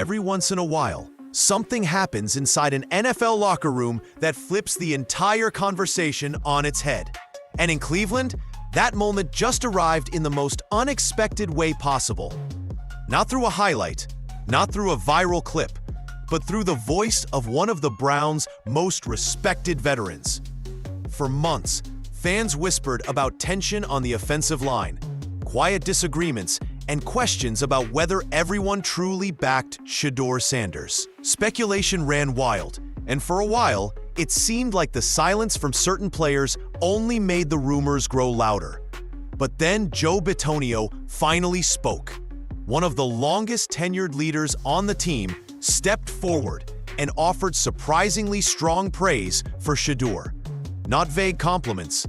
Every once in a while, something happens inside an NFL locker room that flips the entire conversation on its head. And in Cleveland, that moment just arrived in the most unexpected way possible. Not through a highlight, not through a viral clip, but through the voice of one of the Browns' most respected veterans. For months, fans whispered about tension on the offensive line, quiet disagreements, and questions about whether everyone truly backed Shedeur Sanders. Speculation ran wild, and for a while, it seemed like the silence from certain players only made the rumors grow louder. But then Joel Bitonio finally spoke. One of the longest-tenured leaders on the team stepped forward and offered surprisingly strong praise for Shadur. Not vague compliments,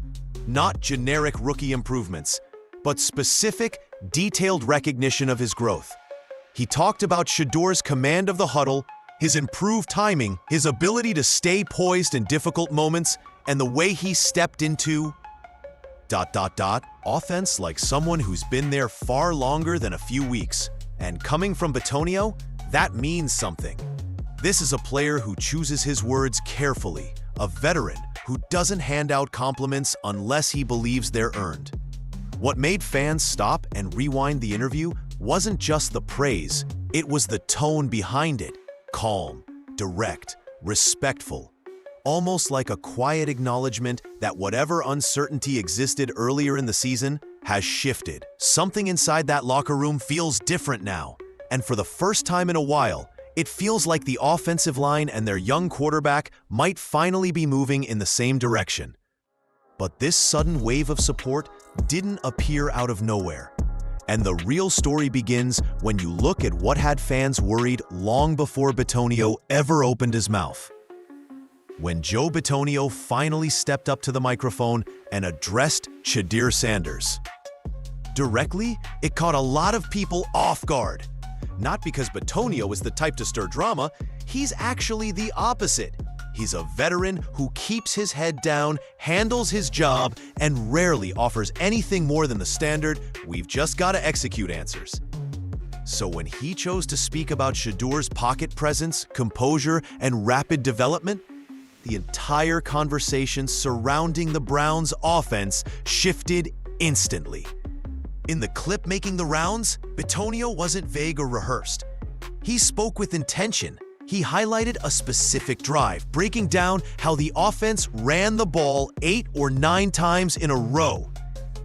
not generic rookie improvements, but specific, detailed recognition of his growth. He talked about Shedur's command of the huddle, his improved timing, his ability to stay poised in difficult moments, and the way he stepped into offense like someone who's been there far longer than a few weeks. And coming from Bitonio, that means something. This is a player who chooses his words carefully, a veteran who doesn't hand out compliments unless he believes they're earned. What made fans stop and rewind the interview wasn't just the praise, it was the tone behind it. Calm, direct, respectful. Almost like a quiet acknowledgement that whatever uncertainty existed earlier in the season has shifted. Something inside that locker room feels different now. And for the first time in a while, it feels like the offensive line and their young quarterback might finally be moving in the same direction. But this sudden wave of support didn't appear out of nowhere. And the real story begins when you look at what had fans worried long before Bitonio ever opened his mouth. When Joel Bitonio finally stepped up to the microphone and addressed Shedeur Sanders. Directly, it caught a lot of people off guard. Not because Bitonio is the type to stir drama, he's actually the opposite. He's a veteran who keeps his head down, handles his job, and rarely offers anything more than the standard, "We've just got to execute" answers. So when he chose to speak about Shedeur's pocket presence, composure, and rapid development, the entire conversation surrounding the Browns' offense shifted instantly. In the clip making the rounds, Bitonio wasn't vague or rehearsed. He spoke with intention. He highlighted a specific drive, breaking down how the offense ran the ball 8 or 9 times in a row,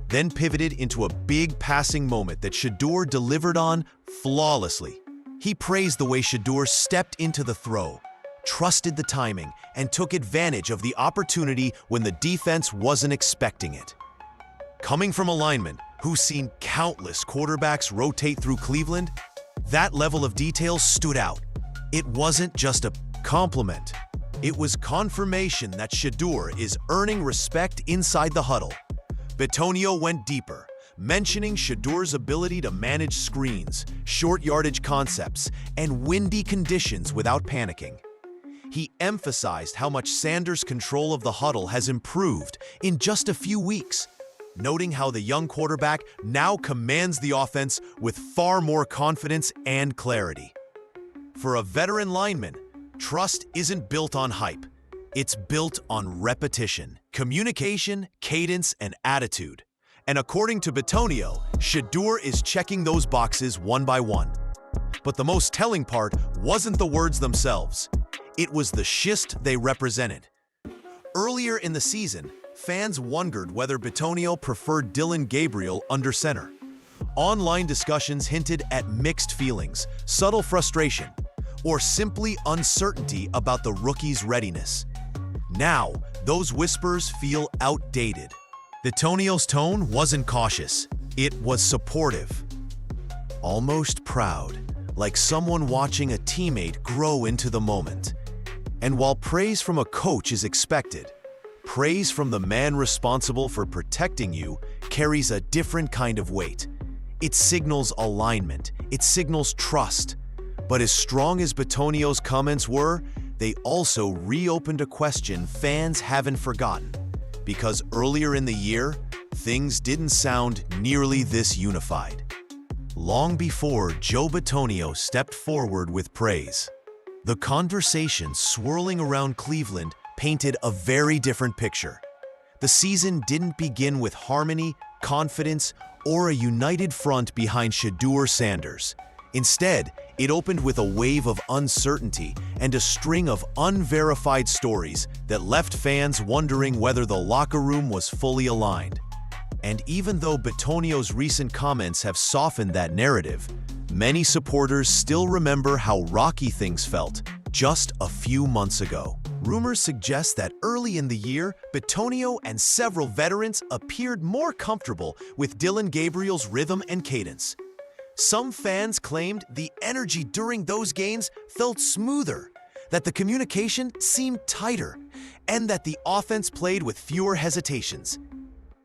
then pivoted into a big passing moment that Shadur delivered on flawlessly. He praised the way Shadur stepped into the throw, trusted the timing, and took advantage of the opportunity when the defense wasn't expecting it. Coming from a lineman who's seen countless quarterbacks rotate through Cleveland, that level of detail stood out. It wasn't just a compliment. It was confirmation that Shadur is earning respect inside the huddle. Bitonio went deeper, mentioning Shedur's ability to manage screens, short yardage concepts, and windy conditions without panicking. He emphasized how much Sanders' control of the huddle has improved in just a few weeks, noting how the young quarterback now commands the offense with far more confidence and clarity. For a veteran lineman, trust isn't built on hype. It's built on repetition, communication, cadence, and attitude. And according to Bitonio, Shadur is checking those boxes one by one. But the most telling part wasn't the words themselves. It was the schist they represented. Earlier in the season, fans wondered whether Bitonio preferred Dillon Gabriel under center. Online discussions hinted at mixed feelings, subtle frustration, or simply uncertainty about the rookie's readiness. Now, those whispers feel outdated. Bitonio's tone wasn't cautious. It was supportive. Almost proud, like someone watching a teammate grow into the moment. And while praise from a coach is expected, praise from the man responsible for protecting you carries a different kind of weight. It signals alignment. It signals trust. But as strong as Bitonio's comments were, they also reopened a question fans haven't forgotten. Because earlier in the year, things didn't sound nearly this unified. long before Joel Bitonio stepped forward with praise. The conversation swirling around Cleveland painted a very different picture. The season didn't begin with harmony, confidence, or a united front behind Shedeur Sanders. Instead, it opened with a wave of uncertainty and a string of unverified stories that left fans wondering whether the locker room was fully aligned. And even though Bitonio's recent comments have softened that narrative, many supporters still remember how rocky things felt just a few months ago. Rumors suggest that early in the year, Bitonio and several veterans appeared more comfortable with Dillon Gabriel's rhythm and cadence. Some fans claimed the energy during those games felt smoother, that the communication seemed tighter, and that the offense played with fewer hesitations.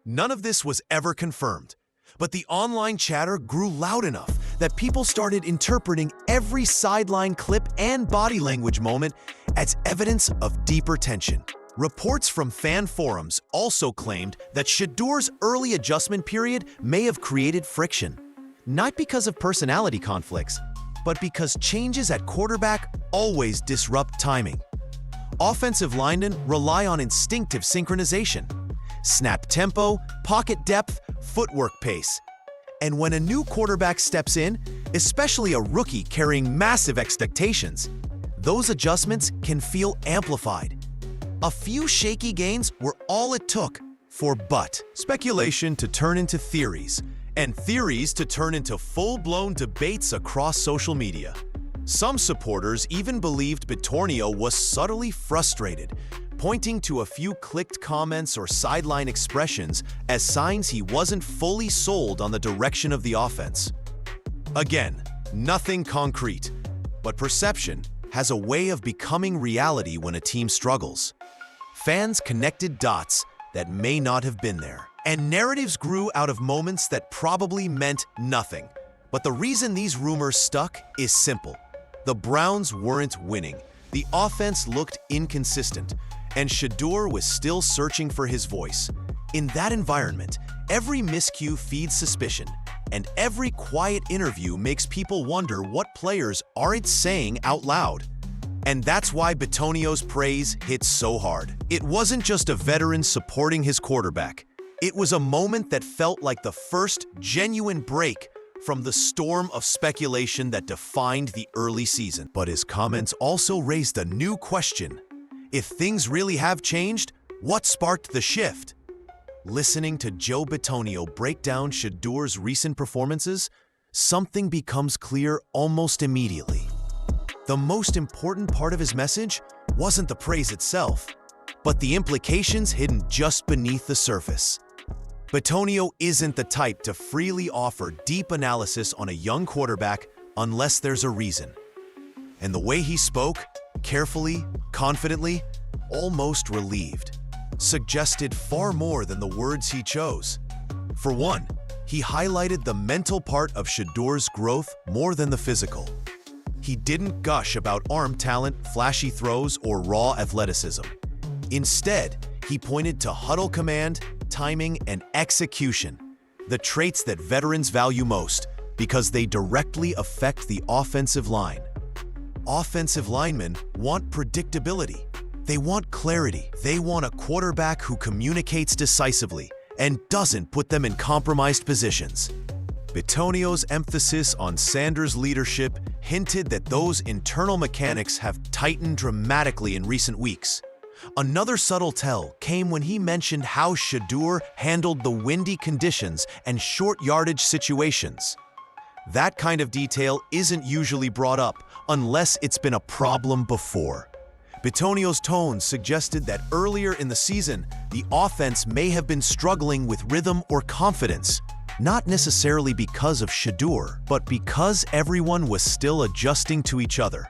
None of this was ever confirmed, but the online chatter grew loud enough that people started interpreting every sideline clip and body language moment as evidence of deeper tension. Reports from fan forums also claimed that Shedur's early adjustment period may have created friction, not because of personality conflicts, but because changes at quarterback always disrupt timing. Offensive linemen rely on instinctive synchronization, snap tempo, pocket depth, footwork pace. And when a new quarterback steps in, especially a rookie carrying massive expectations, those adjustments can feel amplified. A few shaky gains were all it took for speculation to turn into theories, and theories to turn into full-blown debates across social media. Some supporters even believed Bitonio was subtly frustrated, pointing to a few clicked comments or sideline expressions as signs he wasn't fully sold on the direction of the offense. Again, nothing concrete, but perception has a way of becoming reality when a team struggles. Fans connected dots that may not have been there, and narratives grew out of moments that probably meant nothing. But the reason these rumors stuck is simple. The Browns weren't winning, the offense looked inconsistent, and Shadur was still searching for his voice. In that environment, every miscue feeds suspicion, and every quiet interview makes people wonder what players aren't saying out loud. And that's why Bitonio's praise hits so hard. It wasn't just a veteran supporting his quarterback. It was a moment that felt like the first genuine break from the storm of speculation that defined the early season. But his comments also raised a new question. If things really have changed, what sparked the shift? Listening to Joel Bitonio break down Shedur's recent performances, something becomes clear almost immediately. The most important part of his message wasn't the praise itself, but the implications hidden just beneath the surface. Bitonio isn't the type to freely offer deep analysis on a young quarterback unless there's a reason. And the way he spoke, carefully, confidently, almost relieved, suggested far more than the words he chose. For one, he highlighted the mental part of Shedur's growth more than the physical. He didn't gush about arm talent, flashy throws, or raw athleticism. Instead, he pointed to huddle command, timing, and execution, the traits that veterans value most because they directly affect the offensive line. Offensive linemen want predictability. They want clarity. They want a quarterback who communicates decisively and doesn't put them in compromised positions. Bitonio's emphasis on Sanders' leadership hinted that those internal mechanics have tightened dramatically in recent weeks. Another subtle tell came when he mentioned how Shadur handled the windy conditions and short yardage situations. That kind of detail isn't usually brought up unless it's been a problem before. Bitonio's tone suggested that earlier in the season, the offense may have been struggling with rhythm or confidence, not necessarily because of Shadur, but because everyone was still adjusting to each other.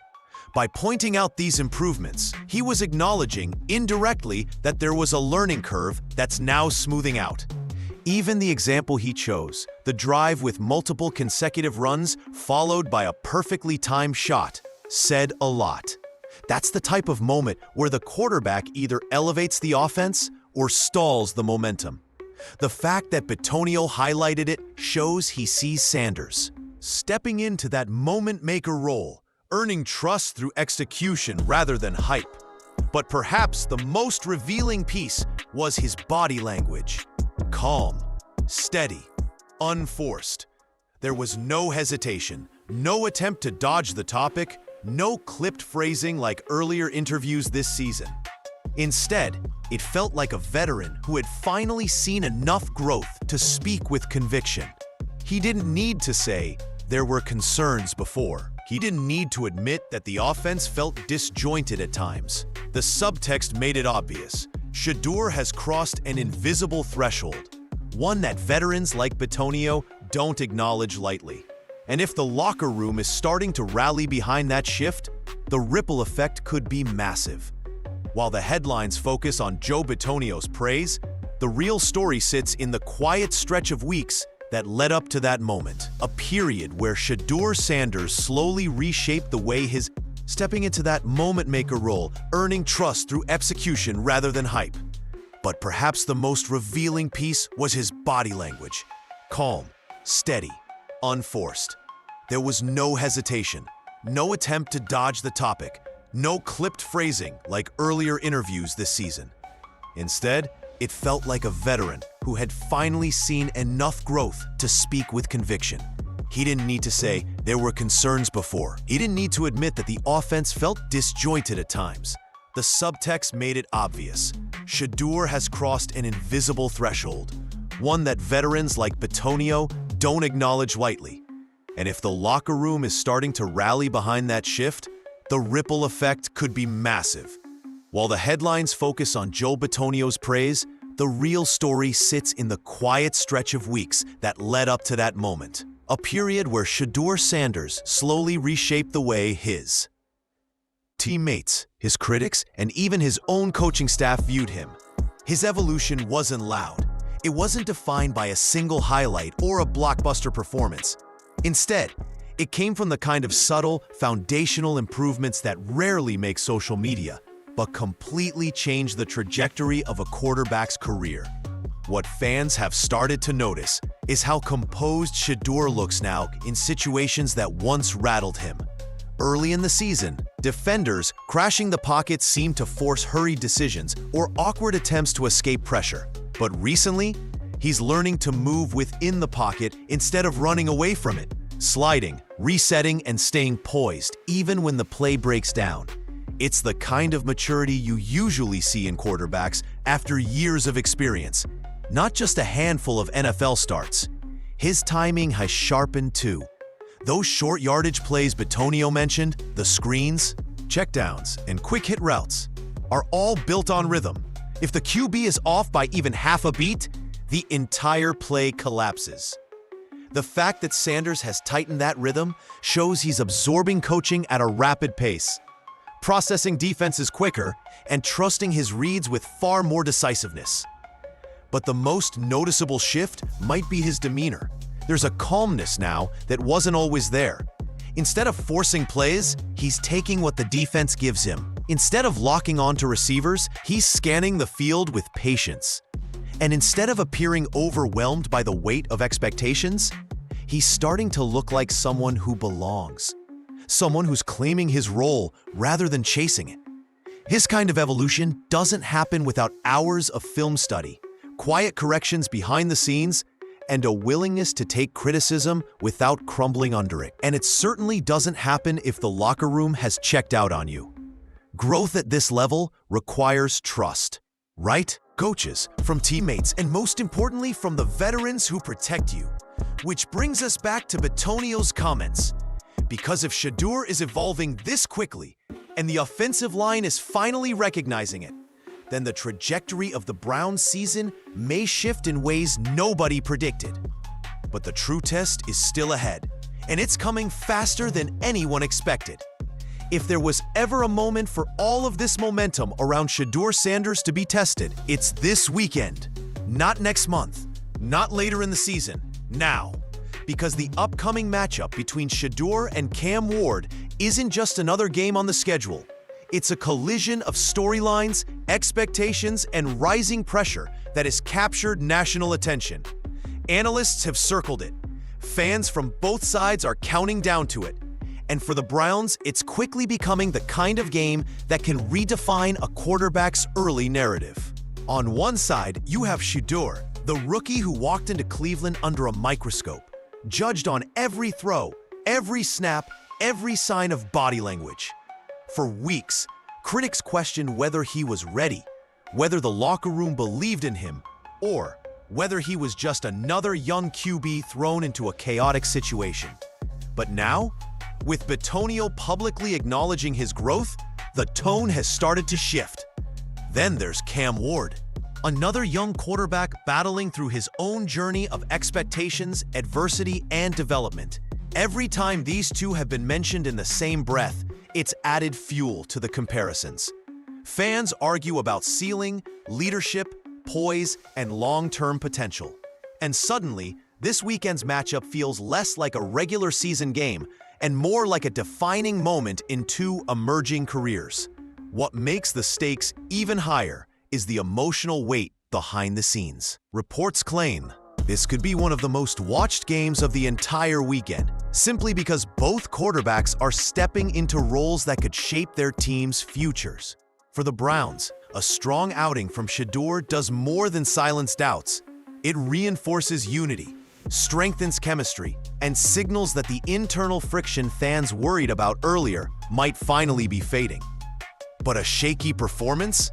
By pointing out these improvements, he was acknowledging, indirectly, that there was a learning curve that's now smoothing out. Even the example he chose, the drive with multiple consecutive runs followed by a perfectly timed shot, said a lot. That's the type of moment where the quarterback either elevates the offense or stalls the momentum. The fact that Bitonio highlighted it shows he sees Sanders, stepping into that moment maker role, earning trust through execution rather than hype. But perhaps the most revealing piece was his body language. Calm, steady, unforced. There was no hesitation, no attempt to dodge the topic, no clipped phrasing like earlier interviews this season. Instead, it felt like a veteran who had finally seen enough growth to speak with conviction. He didn't need to say, "There were concerns before." He didn't need to admit that the offense felt disjointed at times. The subtext made it obvious. Shadur has crossed an invisible threshold, one that veterans like Bitonio don't acknowledge lightly. And if the locker room is starting to rally behind that shift, the ripple effect could be massive. While the headlines focus on Joel Bitonio's praise, the real story sits in the quiet stretch of weeks that led up to that moment, a period where Shedeur Sanders slowly reshaped the way his stepping into that moment maker role, earning trust through execution rather than hype. But perhaps the most revealing piece was his body language. Calm, steady, unforced. There was no hesitation, no attempt to dodge the topic, no clipped phrasing like earlier interviews this season. Instead, it felt like a veteran who had finally seen enough growth to speak with conviction. He didn't need to say, "There were concerns before." He didn't need to admit that the offense felt disjointed at times. The subtext made it obvious. Shadur has crossed an invisible threshold, one that veterans like Bitonio don't acknowledge lightly. And if the locker room is starting to rally behind that shift, the ripple effect could be massive. While the headlines focus on Joel Bitonio's praise, the real story sits in the quiet stretch of weeks that led up to that moment, a period where Shedeur Sanders slowly reshaped the way his teammates, his critics, and even his own coaching staff viewed him. His evolution wasn't loud. It wasn't defined by a single highlight or a blockbuster performance. Instead, it came from the kind of subtle, foundational improvements that rarely make social media, but completely change the trajectory of a quarterback's career. What fans have started to notice is how composed Shadur looks now in situations that once rattled him. Early in the season, defenders crashing the pocket seemed to force hurried decisions or awkward attempts to escape pressure. But recently, he's learning to move within the pocket instead of running away from it, sliding, resetting, and staying poised even when the play breaks down. It's the kind of maturity you usually see in quarterbacks after years of experience, not just a handful of NFL starts. His timing has sharpened too. Those short yardage plays Bitonio mentioned, the screens, checkdowns, and quick hit routes, are all built on rhythm. If the QB is off by even half a beat, the entire play collapses. The fact that Sanders has tightened that rhythm shows he's absorbing coaching at a rapid pace, processing defenses quicker, and trusting his reads with far more decisiveness. But the most noticeable shift might be his demeanor. There's a calmness now that wasn't always there. Instead of forcing plays, he's taking what the defense gives him. Instead of locking onto receivers, he's scanning the field with patience. And instead of appearing overwhelmed by the weight of expectations, he's starting to look like someone who belongs. Someone who's claiming his role rather than chasing it. His kind of evolution doesn't happen without hours of film study, quiet corrections behind the scenes, and a willingness to take criticism without crumbling under it. And it certainly doesn't happen if the locker room has checked out on you. Growth at this level requires trust, right? Coaches, from teammates, and most importantly from the veterans who protect you. Which brings us back to Bitonio's comments. Because if Shadur is evolving this quickly, and the offensive line is finally recognizing it, then the trajectory of the Browns' season may shift in ways nobody predicted. But the true test is still ahead, and it's coming faster than anyone expected. If there was ever a moment for all of this momentum around Shedeur Sanders to be tested, it's this weekend. Not next month, not later in the season, now. Because the upcoming matchup between Shadur and Cam Ward isn't just another game on the schedule. It's a collision of storylines, expectations, and rising pressure that has captured national attention. Analysts have circled it. Fans from both sides are counting down to it. And for the Browns, it's quickly becoming the kind of game that can redefine a quarterback's early narrative. On one side, you have Shadur, the rookie who walked into Cleveland under a microscope, judged on every throw, every snap, every sign of body language. For weeks, critics questioned whether he was ready, whether the locker room believed in him, or whether he was just another young QB thrown into a chaotic situation. But now, with Bitonio publicly acknowledging his growth, the tone has started to shift. Then there's Cam Ward, another young quarterback battling through his own journey of expectations, adversity, and development. Every time these two have been mentioned in the same breath, it's added fuel to the comparisons. Fans argue about ceiling, leadership, poise, and long-term potential. And suddenly, this weekend's matchup feels less like a regular season game and more like a defining moment in two emerging careers. What makes the stakes even higher is the emotional weight behind the scenes. Reports claim this could be one of the most watched games of the entire weekend, simply because both quarterbacks are stepping into roles that could shape their team's futures. For the Browns, a strong outing from Shadur does more than silence doubts. It reinforces unity, strengthens chemistry, and signals that the internal friction fans worried about earlier might finally be fading. But a shaky performance?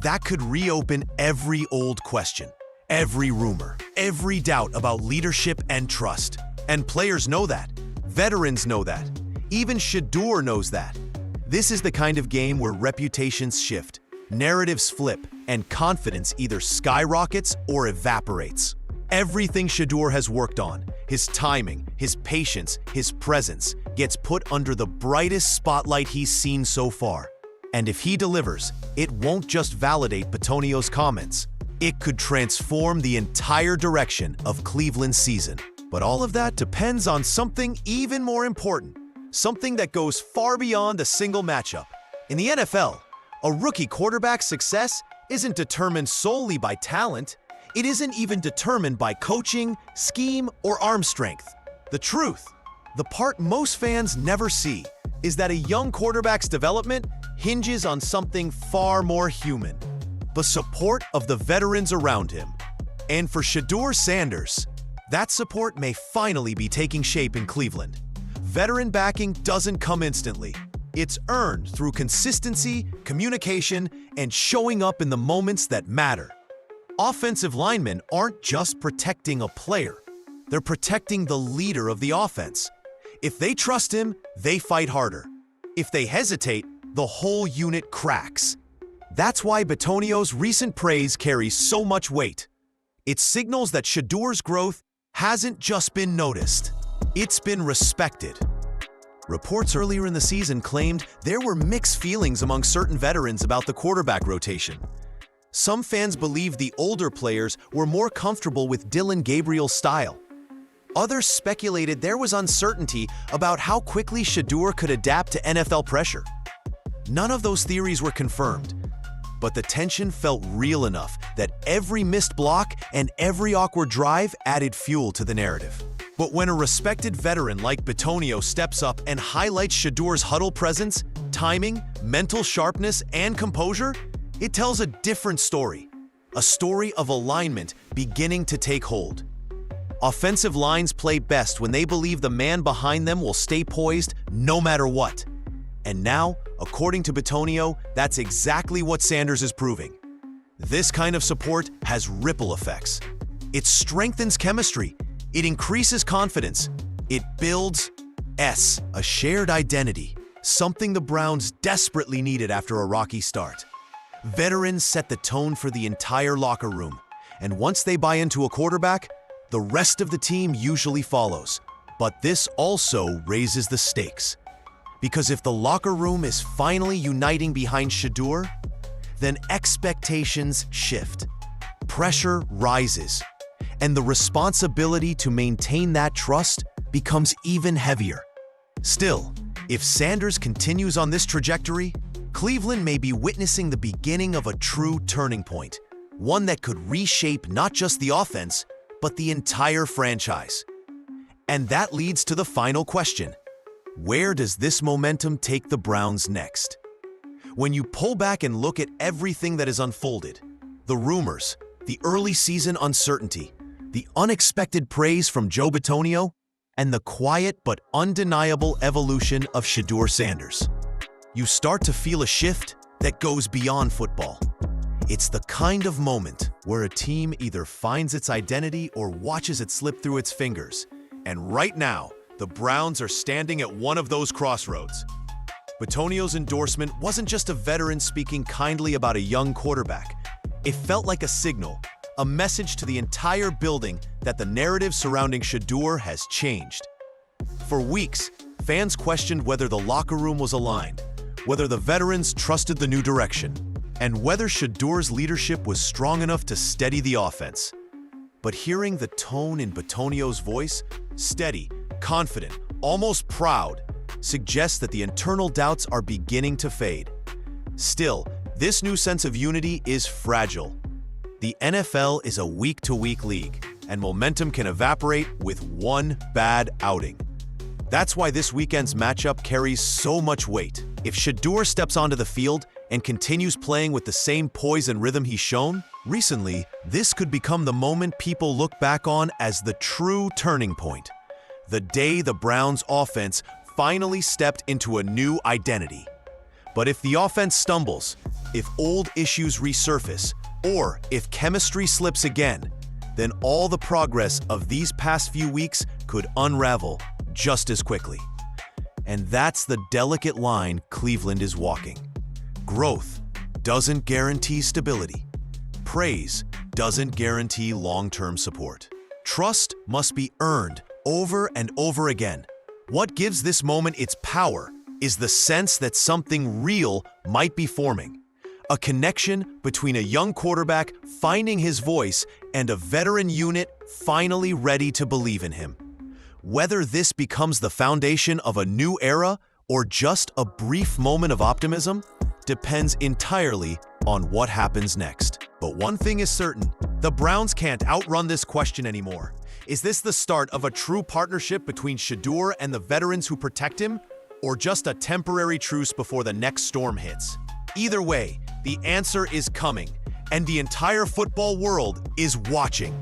That could reopen every old question, every rumor, every doubt about leadership and trust. And players know that. Veterans know that. Even Shadur knows that. This is the kind of game where reputations shift, narratives flip, and confidence either skyrockets or evaporates. Everything Shadur has worked on, his timing, his patience, his presence, gets put under the brightest spotlight he's seen so far. And if he delivers, it won't just validate Bitonio's comments. It could transform the entire direction of Cleveland's season. But all of that depends on something even more important, something that goes far beyond a single matchup. In the NFL, a rookie quarterback's success isn't determined solely by talent. It isn't even determined by coaching, scheme, or arm strength. The truth, the part most fans never see, is that a young quarterback's development hinges on something far more human: the support of the veterans around him. And for Shedeur Sanders, that support may finally be taking shape in Cleveland. Veteran backing doesn't come instantly. It's earned through consistency, communication, and showing up in the moments that matter. Offensive linemen aren't just protecting a player. They're protecting the leader of the offense. If they trust him, they fight harder. If they hesitate, the whole unit cracks. That's why Bitonio's recent praise carries so much weight. It signals that Shedur's growth hasn't just been noticed, it's been respected. Reports earlier in the season claimed there were mixed feelings among certain veterans about the quarterback rotation. Some fans believed the older players were more comfortable with Dillon Gabriel's style. Others speculated there was uncertainty about how quickly Shadur could adapt to NFL pressure. None of those theories were confirmed, but the tension felt real enough that every missed block and every awkward drive added fuel to the narrative. But when a respected veteran like Bitonio steps up and highlights Shedur's huddle presence, timing, mental sharpness, and composure, it tells a different story. A story of alignment beginning to take hold. Offensive lines play best when they believe the man behind them will stay poised no matter what. And now, according to Bitonio, that's exactly what Sanders is proving. This kind of support has ripple effects. It strengthens chemistry. It increases confidence. It builds a shared identity, something the Browns desperately needed after a rocky start. Veterans set the tone for the entire locker room, and once they buy into a quarterback, the rest of the team usually follows. But this also raises the stakes. Because if the locker room is finally uniting behind Shadur, then expectations shift, pressure rises, and the responsibility to maintain that trust becomes even heavier. Still, if Sanders continues on this trajectory, Cleveland may be witnessing the beginning of a true turning point, one that could reshape not just the offense, but the entire franchise. And that leads to the final question. Where does this momentum take the Browns next? When you pull back and look at everything that is unfolded, the rumors, the early season uncertainty, the unexpected praise from Joel Bitonio, and the quiet but undeniable evolution of Shedeur Sanders, you start to feel a shift that goes beyond football. It's the kind of moment where a team either finds its identity or watches it slip through its fingers. And right now, the Browns are standing at one of those crossroads. Bitonio's endorsement wasn't just a veteran speaking kindly about a young quarterback. It felt like a signal, a message to the entire building that the narrative surrounding Shadur has changed. For weeks, fans questioned whether the locker room was aligned, whether the veterans trusted the new direction, and whether Shedur's leadership was strong enough to steady the offense. But hearing the tone in Bitonio's voice, steady, confident, almost proud, suggests that the internal doubts are beginning to fade. Still, this new sense of unity is fragile. The NFL is a week-to-week league, and momentum can evaporate with one bad outing. That's why this weekend's matchup carries so much weight. If Shadur steps onto the field and continues playing with the same poise and rhythm he's shown recently, this could become the moment people look back on as the true turning point. The day the Browns' offense finally stepped into a new identity. But if the offense stumbles, if old issues resurface, or if chemistry slips again, then all the progress of these past few weeks could unravel just as quickly. And that's the delicate line Cleveland is walking. Growth doesn't guarantee stability. Praise doesn't guarantee long-term support. Trust must be earned over and over again. What gives this moment its power is the sense that something real might be forming. A connection between a young quarterback finding his voice and a veteran unit finally ready to believe in him. Whether this becomes the foundation of a new era or just a brief moment of optimism depends entirely on what happens next. But one thing is certain, the Browns can't outrun this question anymore. Is this the start of a true partnership between Shadur and the veterans who protect him, or just a temporary truce before the next storm hits? Either way, the answer is coming, and the entire football world is watching.